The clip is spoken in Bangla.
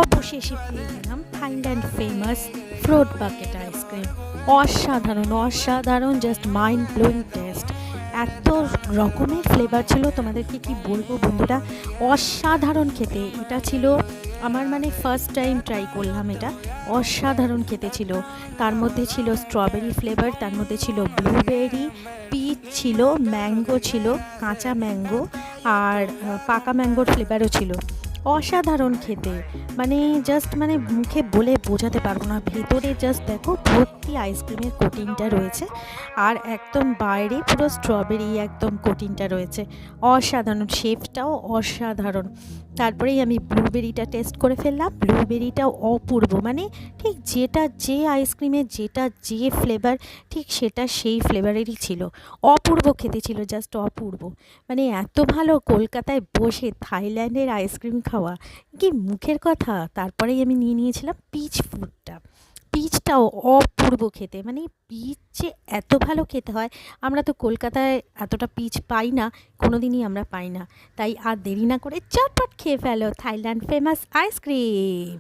অবশেষে পেয়ে গেলাম Thailand famous fruit bucket ice cream. অসাধারণ অসাধারণ, জাস্ট মাইন্ড ব্লোয়িং টেস্ট। এত রকমের ফ্লেভার ছিল, তোমাদেরকে কি বলবো বন্ধুরা, অসাধারণ খেতে। এটা ছিল আমার ফার্স্ট টাইম ট্রাই করলাম এটা। অসাধারণ খেতে ছিল। তার মধ্যে ছিল স্ট্রবেরি ফ্লেভার, তার মধ্যে ছিল ব্লুবেরি, পিচ ছিল, ম্যাঙ্গো ছিল, কাঁচা ম্যাঙ্গো, আর পাকা ম্যাঙ্গোর ফ্লেভারও ছিল। অসাধারণ খেতে, জাস্ট মুখে বলে বোঝাতে পারবো না। ভেতরে জাস্ট দেখো ভর্তি আইসক্রিমের কোটিংটা রয়েছে, আর একদম বাইরে পুরো স্ট্রবেরি একদম কোটিংটা রয়েছে। অসাধারণ, শেপটাও অসাধারণ। তারপরেই আমি ব্লুবেরিটা টেস্ট করে ফেললাম। ব্লুবেরিটাও অপূর্ব, ঠিক যেটা যে আইসক্রিমের যেটা যে ফ্লেভার, ঠিক সেটা সেই ফ্লেভারেরই ছিল। অপূর্ব খেতে ছিল, জাস্ট অপূর্ব। এত ভালো কলকাতায় বসে থাইল্যান্ডের আইসক্রিম খাওয়া কি মুখের কথা। তারপরেই আমি নিয়ে নিয়েছিলাম পিচ ফ্রুটটা। পিচটাও অপূর্ব খেতে, পিচ যে এত ভালো খেতে হয়, আমরা তো কলকাতায় এতটা পিচ পাই না, কোনো দিনই আমরা পাই না। তাই আর দেরি না করে চটপট খেয়ে ফেলো থাইল্যান্ড ফেমাস আইসক্রিম।